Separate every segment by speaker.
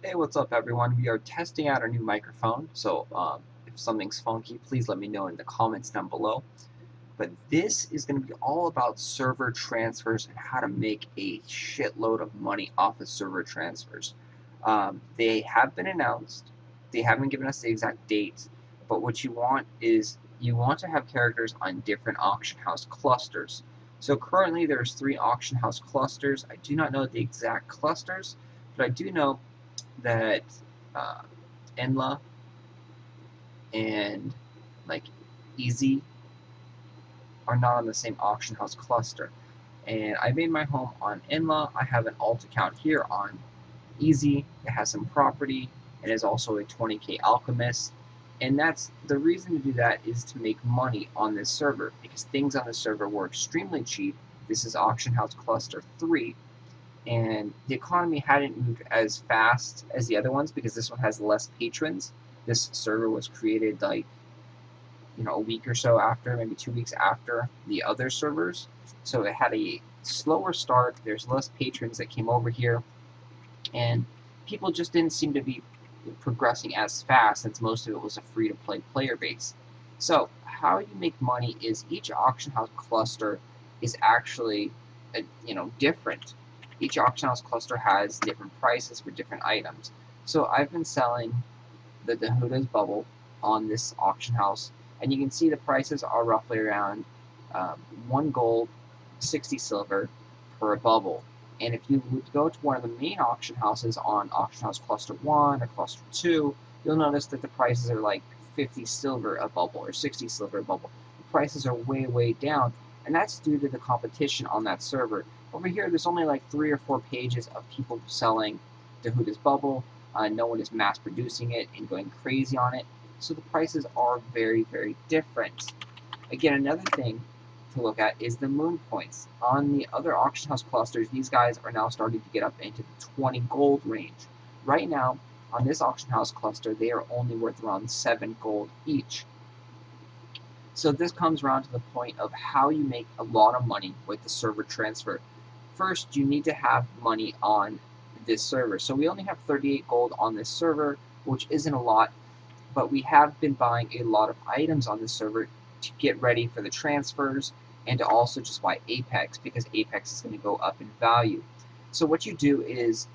Speaker 1: Hey, what's up, everyone? We are testing out our new microphone, so if something's funky, please let me know in the comments down below. But this is going to be all about server transfers and how to make a shitload of money off of server transfers. They have been announced. They haven't given us the exact date, but what you want is you want to have characters on different auction house clusters. So currently there's 3 auction house clusters. I do not know the exact clusters, but I do know that uh, Enla and like Easy are not on the same auction house cluster. And I made my home on Enla. I have an alt account here on Easy. It has some property and is also a 20k alchemist. And that's the reason to do that is to make money on this server because things on this server were extremely cheap. This is auction house cluster 3. And the economy hadn't moved as fast as the other ones because this one has less patrons. This server was created like a week or so after, maybe 2 weeks after the other servers. So it had a slower start. There's less patrons that came over here, and people just didn't seem to be progressing as fast since most of it was a free-to-play player base. So how you make money is each auction house cluster is actually different. Each auction house cluster has different prices for different items. So I've been selling the Dahuda's bubble on this auction house, and you can see the prices are roughly around 1 gold, 60 silver per bubble. And if you would go to one of the main auction houses on auction house cluster 1 or cluster 2, you'll notice that the prices are like 50 silver a bubble or 60 silver a bubble. The prices are way, way down, and that's due to the competition on that server. Over here, there's only like 3 or 4 pages of people selling Dahuda's bubble. No one is mass producing it and going crazy on it. So the prices are very, very different. Again, another thing to look at is the moon points. On the other auction house clusters, these guys are now starting to get up into the 20 gold range. Right now, on this auction house cluster, they are only worth around 7 gold each. So this comes around to the point of how you make a lot of money with the server transfer. First, you need to have money on this server. So we only have 38 gold on this server, which isn't a lot, but we have been buying a lot of items on this server to get ready for the transfers and to also just buy Apex because Apex is going to go up in value. So what you do is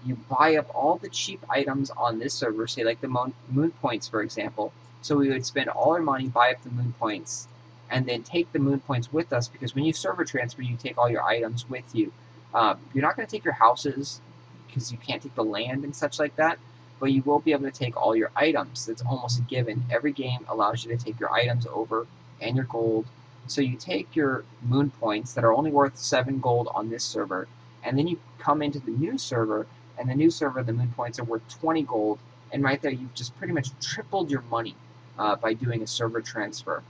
Speaker 1: you buy up all the cheap items on this server, say like the moon points, for example. So we would spend all our money, buy up the moon points, and then take the moon points with us because when you server transfer, you take all your items with you. You're not going to take your houses because you can't take the land and such like that, but you will be able to take all your items. That's almost a given. Every game allows you to take your items over and your gold. So you take your moon points that are only worth 7 gold on this server, and then you come into the new server, and the new server, the moon points are worth 20 gold, and right there you've just pretty much tripled your money by doing a server transfer.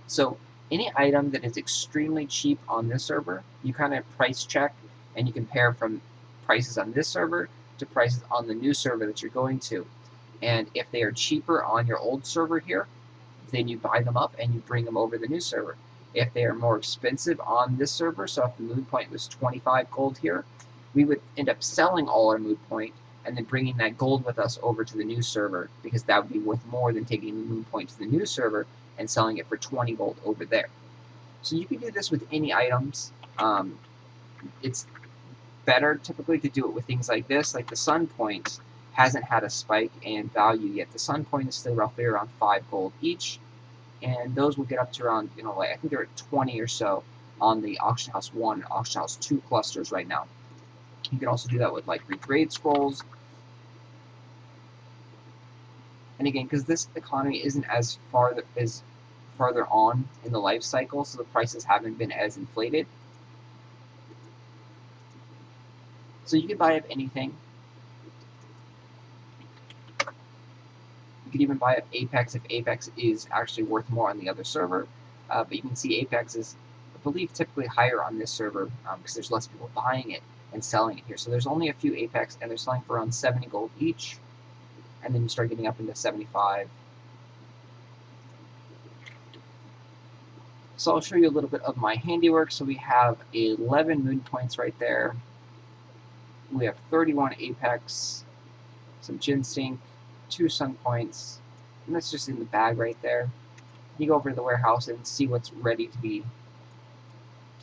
Speaker 1: So any item that is extremely cheap on this server, you kind of price check, and you compare from prices on this server to prices on the new server that you're going to. And if they are cheaper on your old server here, then you buy them up and you bring them over to the new server. If they are more expensive on this server, so if the moon point was 25 gold here, we would end up selling all our moon point and then bringing that gold with us over to the new server because that would be worth more than taking the moon point to the new server and selling it for 20 gold over there. So you can do this with any items. It's better typically to do it with things like this, like the sun point hasn't had a spike in value yet. The sun point is still roughly around 5 gold each, and those will get up to around, like I think they're at 20 or so on the auction house 1 and auction house 2 clusters right now. You can also do that with like regrade scrolls. And again, because this economy isn't as farther on in the life cycle, so the prices haven't been as inflated. So you can buy up anything. You could even buy up Apex if Apex is actually worth more on the other server. But you can see Apex is, I believe, typically higher on this server because there's less people buying it and selling it here. So there's only a few Apex, and they're selling for around 70 gold each. And then you start getting up into 75. So I'll show you a little bit of my handiwork. So we have 11 moon points right there. We have 31 Apex. some ginseng, 2 sun points, and that's just in the bag right there. You go over to the warehouse and see what's ready to be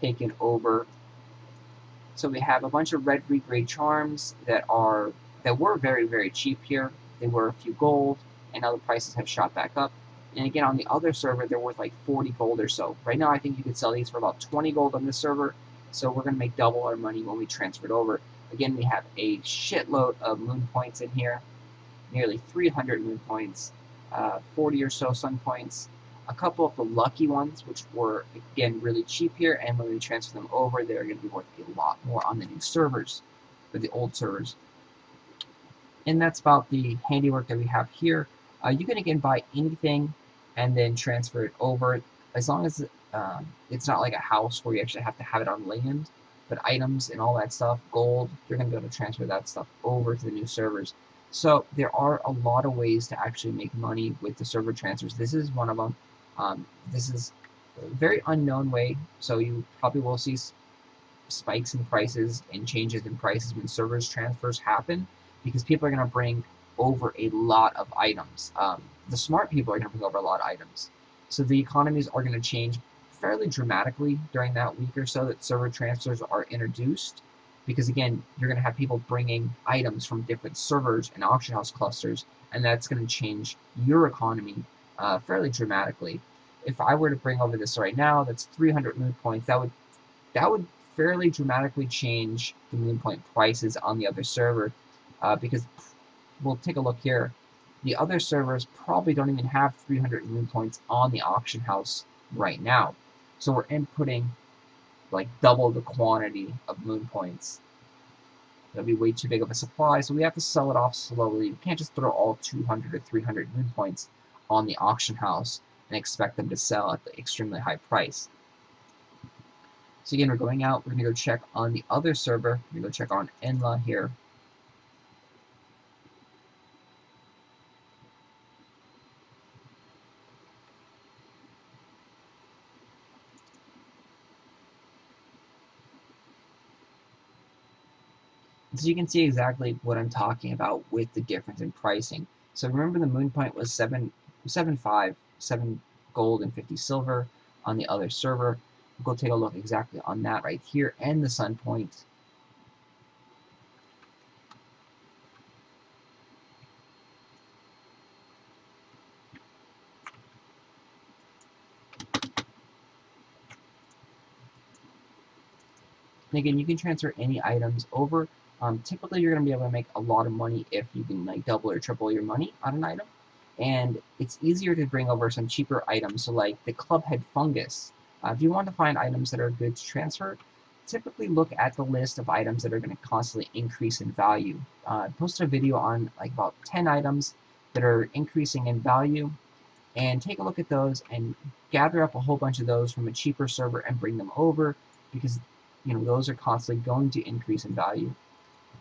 Speaker 1: taken over. So we have a bunch of red regrade charms that were very, very cheap here. They were a few gold, and now the prices have shot back up. And again, on the other server, they're worth like 40 gold or so. Right now, I think you could sell these for about 20 gold on this server, so we're going to make double our money when we transfer it over. Again, we have a shitload of moon points in here, nearly 300 moon points, 40 or so sun points, a couple of the lucky ones, which were, again, really cheap here, and when we transfer them over, they're going to be worth a lot more on the new servers, or the old servers. And that's about the handiwork that we have here. You can, again, buy anything and then transfer it over, as long as it's not like a house where you actually have to have it on land, but items and all that stuff, gold, you're going to be able to transfer that stuff over to the new servers. So there are a lot of ways to actually make money with the server transfers. This is one of them. This is a very unknown way, so you probably will see spikes in prices and changes in prices when servers transfers happen, because people are going to bring over a lot of items. The smart people are going to bring over a lot of items. So the economies are going to change fairly dramatically during that week or so that server transfers are introduced, because again, you're going to have people bringing items from different servers and auction house clusters, and that's going to change your economy fairly dramatically. If I were to bring over this right now, that's 300 moon points. That would fairly dramatically change the moon point prices on the other server, because we'll take a look here. The other servers probably don't even have 300 moon points on the auction house right now. So we're inputting like double the quantity of moon points. That'll be way too big of a supply, so we have to sell it off slowly. We can't just throw all 200 or 300 moon points on the auction house and expect them to sell at the extremely high price. So again, we're going out, we're going to go check on the other server. We're going to go check on Enla here. So you can see exactly what I'm talking about with the difference in pricing. So remember, the moon point was 7 gold and 50 silver on the other server. We'll go take a look exactly on that right here, and the sun point. And again, you can transfer any items over. Typically, you're going to be able to make a lot of money if you can like double or triple your money on an item. And it's easier to bring over some cheaper items, so like the clubhead fungus. If you want to find items that are good to transfer, typically look at the list of items that are going to constantly increase in value. I posted a video on like about 10 items that are increasing in value, and take a look at those and gather up a whole bunch of those from a cheaper server and bring them over, because those are constantly going to increase in value.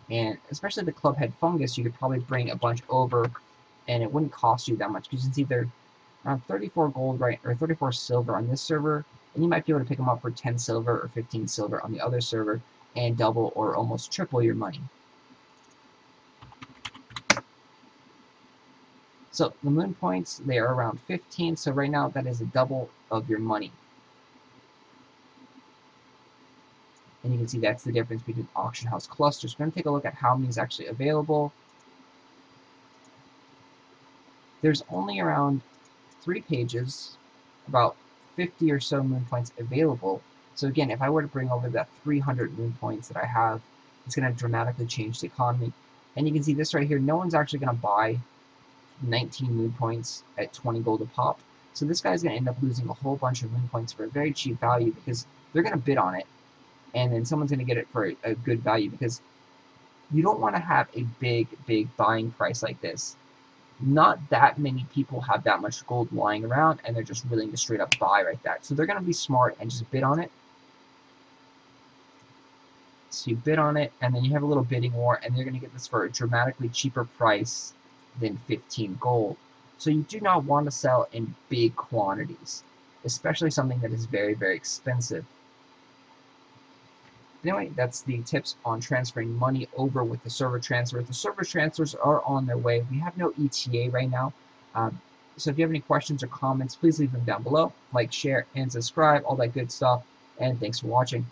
Speaker 1: And especially the clubhead fungus, you could probably bring a bunch over and it wouldn't cost you that much, because it's either around 34 gold, right, or 34 silver on this server, and you might be able to pick them up for 10 silver or 15 silver on the other server and double or almost triple your money. So the moon points, they are around 15, so right now that is a double of your money. And you can see that's the difference between auction house clusters. We're going to take a look at how many is actually available. There's only around 3 pages, about 50 or so moon points available. So again, if I were to bring over that 300 moon points that I have, it's going to dramatically change the economy. And you can see this right here, no one's actually going to buy 19 moon points at 20 gold a pop. So this guy's going to end up losing a whole bunch of moon points for a very cheap value, because they're going to bid on it, and then someone's going to get it for a good value, because you don't want to have a big buying price like this. Not that many people have that much gold lying around, and they're just willing to straight up buy right there. So they're going to be smart and just bid on it. So you bid on it, and then you have a little bidding war, and they're going to get this for a dramatically cheaper price than 15 gold. So you do not want to sell in big quantities, especially something that is very expensive. Anyway, that's the tips on transferring money over with the server transfers. The server transfers are on their way. We have no ETA right now. So if you have any questions or comments, please leave them down below. Like, share, and subscribe, all that good stuff. And thanks for watching.